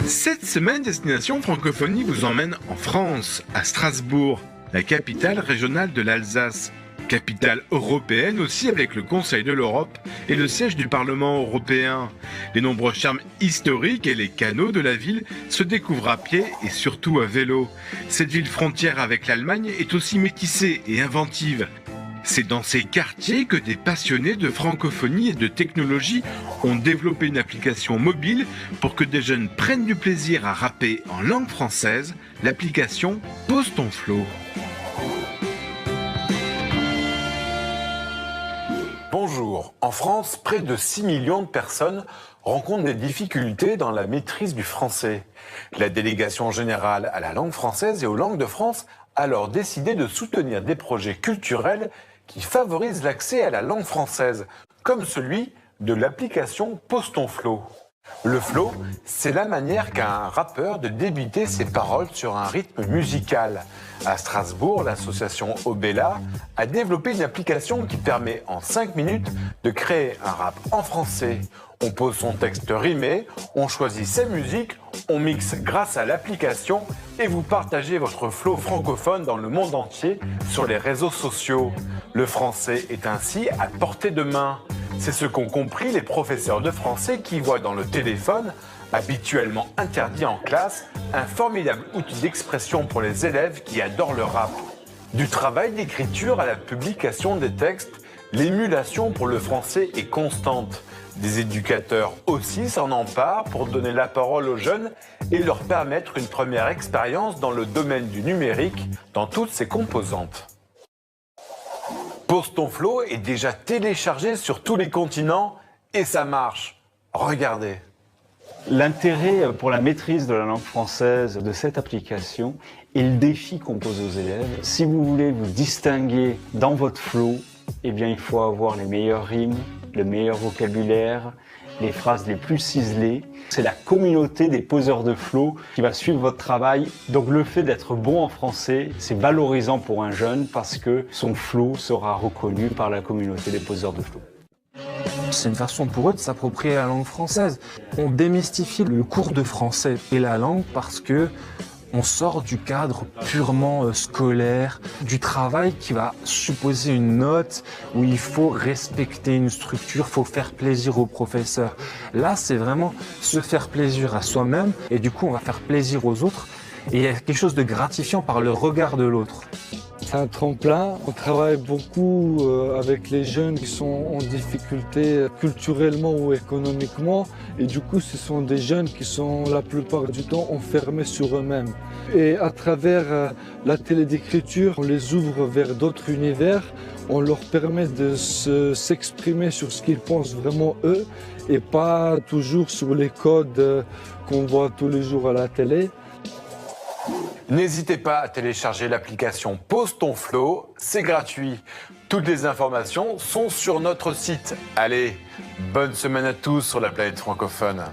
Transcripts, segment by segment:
Cette semaine, Destination Francophonie vous emmène en France, à Strasbourg, la capitale régionale de l'Alsace. Capitale européenne aussi avec le Conseil de l'Europe et le siège du Parlement européen. Les nombreux charmes historiques et les canaux de la ville se découvrent à pied et surtout à vélo. Cette ville frontière avec l'Allemagne est aussi métissée et inventive. C'est dans ces quartiers que des passionnés de francophonie et de technologie ont développé une application mobile pour que des jeunes prennent du plaisir à rapper en langue française, l'application Pose ton flow. Bonjour. En France, près de 6 millions de personnes rencontrent des difficultés dans la maîtrise du français. La délégation générale à la langue française et aux langues de France a alors décidé de soutenir des projets culturels qui favorisent l'accès à la langue française, comme celui de l'application Pose ton flow. Le flow, c'est la manière qu'a un rappeur de débiter ses paroles sur un rythme musical. À Strasbourg, l'association Obella a développé une application qui permet en 5 minutes de créer un rap en français. On pose son texte rimé, on choisit ses musiques, on mixe grâce à l'application et vous partagez votre flow francophone dans le monde entier sur les réseaux sociaux. Le français est ainsi à portée de main. C'est ce qu'ont compris les professeurs de français qui voient dans le téléphone, habituellement interdit en classe, un formidable outil d'expression pour les élèves qui adorent le rap. Du travail d'écriture à la publication des textes, l'émulation pour le français est constante. Des éducateurs aussi s'en emparent pour donner la parole aux jeunes et leur permettre une première expérience dans le domaine du numérique dans toutes ses composantes. Pose ton flow est déjà téléchargé sur tous les continents et ça marche. Regardez. L'intérêt pour la maîtrise de la langue française de cette application est le défi qu'on pose aux élèves. Si vous voulez vous distinguer dans votre flow, eh bien il faut avoir les meilleures rimes, le meilleur vocabulaire, les phrases les plus ciselées. C'est la communauté des poseurs de flow qui va suivre votre travail. Donc le fait d'être bon en français, c'est valorisant pour un jeune parce que son flow sera reconnu par la communauté des poseurs de flow. C'est une façon pour eux de s'approprier la langue française. On démystifie le cours de français et la langue parce que on sort du cadre purement scolaire, du travail qui va supposer une note où il faut respecter une structure, il faut faire plaisir au professeur. Là, c'est vraiment se faire plaisir à soi-même et du coup, on va faire plaisir aux autres. Et il y a quelque chose de gratifiant par le regard de l'autre. C'est un tremplin. On travaille beaucoup avec les jeunes qui sont en difficulté culturellement ou économiquement. Et du coup, ce sont des jeunes qui sont la plupart du temps enfermés sur eux-mêmes. Et à travers la télé d'écriture, on les ouvre vers d'autres univers. On leur permet de s'exprimer sur ce qu'ils pensent vraiment eux et pas toujours sur les codes qu'on voit tous les jours à la télé. N'hésitez pas à télécharger l'application Pose ton flow, c'est gratuit. Toutes les informations sont sur notre site. Allez, bonne semaine à tous sur la planète francophone.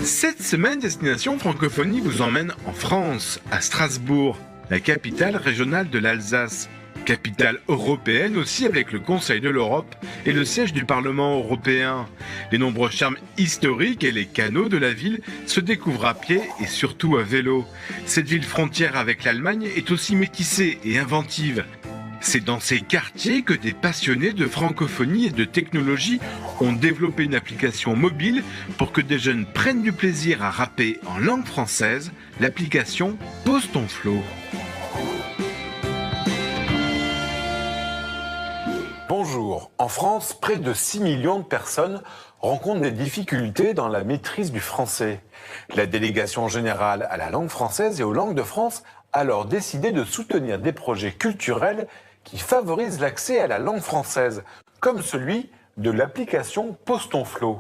Cette semaine, Destination Francophonie vous emmène en France, à Strasbourg, la capitale régionale de l'Alsace. Capitale européenne aussi avec le Conseil de l'Europe et le siège du Parlement européen. Les nombreux charmes historiques et les canaux de la ville se découvrent à pied et surtout à vélo. Cette ville frontière avec l'Allemagne est aussi métissée et inventive. C'est dans ces quartiers que des passionnés de francophonie et de technologie ont développé une application mobile pour que des jeunes prennent du plaisir à rapper en langue française, l'application Pose ton flow. Bonjour. En France, près de 6 millions de personnes rencontrent des difficultés dans la maîtrise du français. La délégation générale à la langue française et aux langues de France a alors décidé de soutenir des projets culturels qui favorisent l'accès à la langue française, comme celui de l'application Pose ton flow.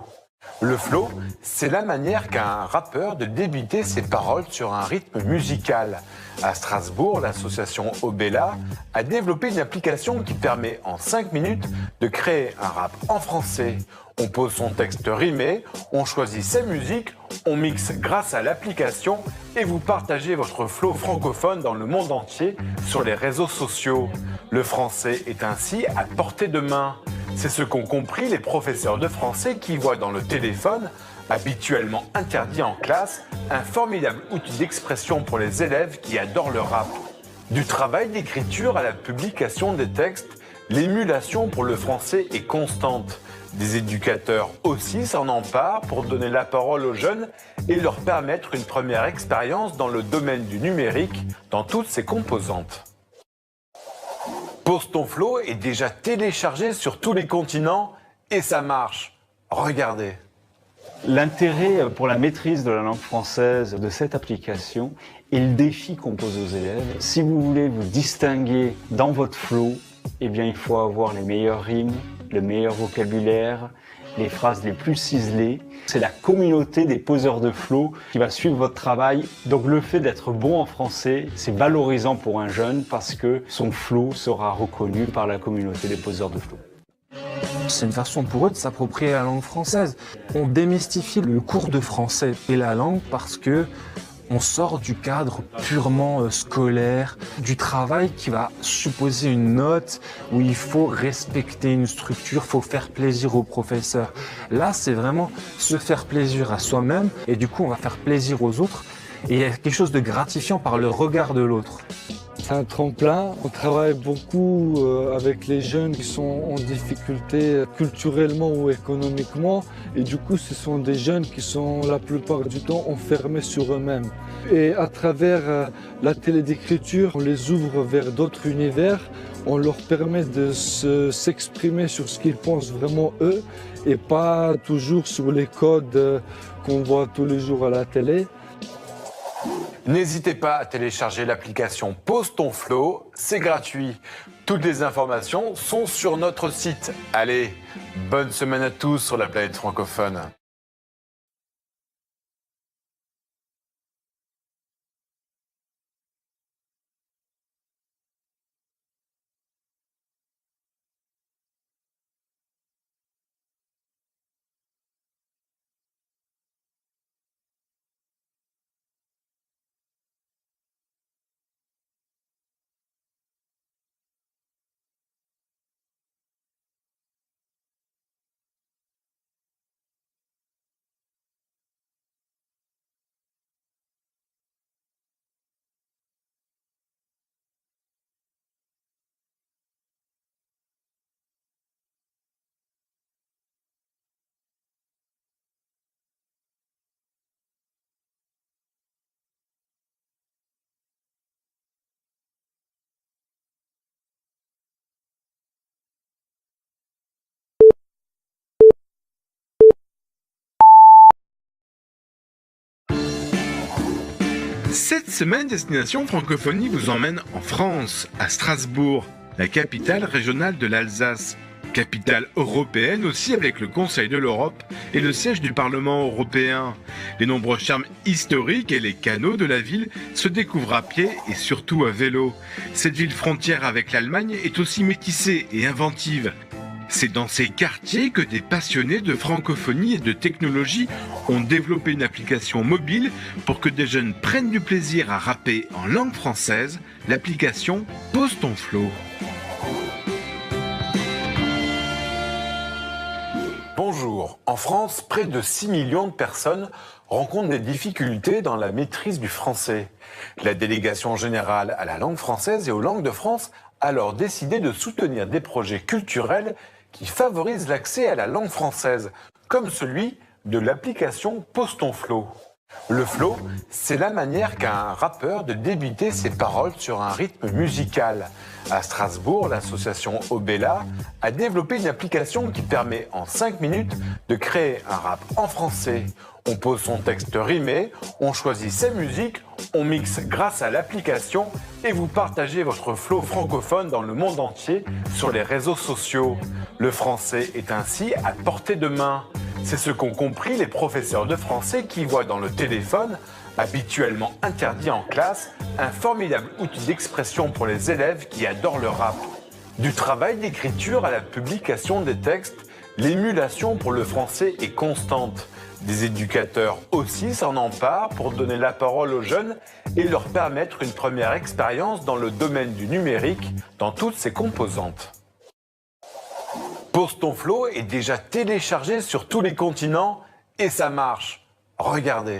Le flow, c'est la manière qu'a un rappeur de débiter ses paroles sur un rythme musical. À Strasbourg, l'association Obella a développé une application qui permet en 5 minutes de créer un rap en français. On pose son texte rimé, on choisit sa musique, on mixe grâce à l'application et vous partagez votre flow francophone dans le monde entier sur les réseaux sociaux. Le français est ainsi à portée de main. C'est ce qu'ont compris les professeurs de français qui voient dans le téléphone, habituellement interdit en classe, un formidable outil d'expression pour les élèves qui adorent le rap. Du travail d'écriture à la publication des textes, l'émulation pour le français est constante. Des éducateurs aussi s'en emparent pour donner la parole aux jeunes et leur permettre une première expérience dans le domaine du numérique dans toutes ses composantes. Pose ton flow est déjà téléchargé sur tous les continents et ça marche. Regardez. L'intérêt pour la maîtrise de la langue française de cette application est le défi qu'on pose aux élèves. Si vous voulez vous distinguer dans votre flow, eh bien il faut avoir les meilleures rimes, le meilleur vocabulaire, les phrases les plus ciselées. C'est la communauté des poseurs de flow qui va suivre votre travail. Donc le fait d'être bon en français, c'est valorisant pour un jeune parce que son flow sera reconnu par la communauté des poseurs de flow. C'est une façon pour eux de s'approprier la langue française. On démystifie le cours de français et la langue parce que on sort du cadre purement scolaire, du travail qui va supposer une note où il faut respecter une structure, il faut faire plaisir au professeur. Là, c'est vraiment se faire plaisir à soi-même et du coup, on va faire plaisir aux autres. Et il y a quelque chose de gratifiant par le regard de l'autre. C'est un tremplin. On travaille beaucoup avec les jeunes qui sont en difficulté culturellement ou économiquement. Et du coup, ce sont des jeunes qui sont la plupart du temps enfermés sur eux-mêmes. Et à travers la télédécriture, on les ouvre vers d'autres univers. On leur permet de s'exprimer sur ce qu'ils pensent vraiment eux et pas toujours sur les codes qu'on voit tous les jours à la télé. N'hésitez pas à télécharger l'application Pose ton flow, c'est gratuit. Toutes les informations sont sur notre site. Allez, bonne semaine à tous sur la planète francophone. Cette semaine, Destination Francophonie vous emmène en France, à Strasbourg, la capitale régionale de l'Alsace. Capitale européenne aussi avec le Conseil de l'Europe et le siège du Parlement européen. Les nombreux charmes historiques et les canaux de la ville se découvrent à pied et surtout à vélo. Cette ville frontière avec l'Allemagne est aussi métissée et inventive. C'est dans ces quartiers que des passionnés de francophonie et de technologie ont développé une application mobile pour que des jeunes prennent du plaisir à rapper en langue française, l'application Pose ton flow. Bonjour. En France, près de 6 millions de personnes rencontrent des difficultés dans la maîtrise du français. La délégation générale à la langue française et aux langues de France a alors décidé de soutenir des projets culturels qui favorisent l'accès à la langue française, comme celui de l'application Pose ton flow. Le flow, c'est la manière qu'a un rappeur de débiter ses paroles sur un rythme musical. À Strasbourg, l'association Obella a développé une application qui permet en 5 minutes de créer un rap en français. On pose son texte rimé, on choisit ses musiques, on mixe grâce à l'application et vous partagez votre flow francophone dans le monde entier sur les réseaux sociaux. Le français est ainsi à portée de main. C'est ce qu'ont compris les professeurs de français qui voient dans le téléphone, habituellement interdit en classe, un formidable outil d'expression pour les élèves qui adorent le rap. Du travail d'écriture à la publication des textes, l'émulation pour le français est constante. Des éducateurs aussi s'en emparent pour donner la parole aux jeunes et leur permettre une première expérience dans le domaine du numérique dans toutes ses composantes. Pose ton flow est déjà téléchargé sur tous les continents et ça marche. Regardez.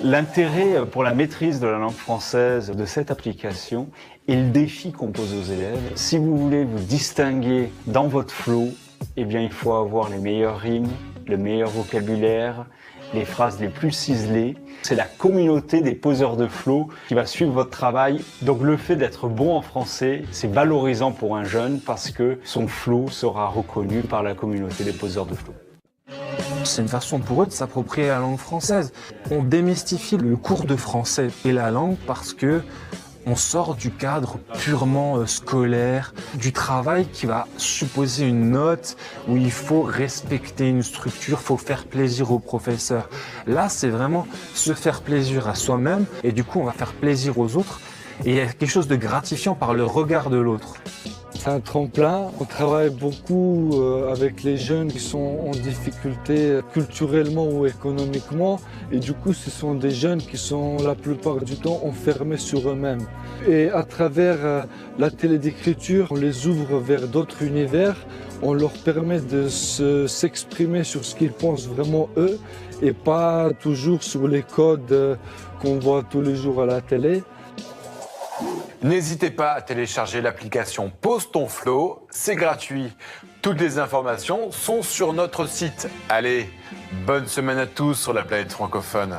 L'intérêt pour la maîtrise de la langue française de cette application est le défi qu'on pose aux élèves. Si vous voulez vous distinguer dans votre flow, eh bien, il faut avoir les meilleures rimes, le meilleur vocabulaire, les phrases les plus ciselées. C'est la communauté des poseurs de flow qui va suivre votre travail. Donc le fait d'être bon en français, c'est valorisant pour un jeune parce que son flow sera reconnu par la communauté des poseurs de flow. C'est une façon pour eux de s'approprier la langue française. On démystifie le cours de français et la langue parce que on sort du cadre purement scolaire, du travail qui va supposer une note où il faut respecter une structure, il faut faire plaisir au professeur. Là, c'est vraiment se faire plaisir à soi-même et du coup, on va faire plaisir aux autres. Et il y a quelque chose de gratifiant par le regard de l'autre. C'est un tremplin. On travaille beaucoup avec les jeunes qui sont en difficulté culturellement ou économiquement. Et du coup, ce sont des jeunes qui sont la plupart du temps enfermés sur eux-mêmes. Et à travers la télé d'écriture, on les ouvre vers d'autres univers. On leur permet de s'exprimer sur ce qu'ils pensent vraiment eux et pas toujours sur les codes qu'on voit tous les jours à la télé. N'hésitez pas à télécharger l'application Pose ton flow, c'est gratuit. Toutes les informations sont sur notre site. Allez, bonne semaine à tous sur la planète francophone.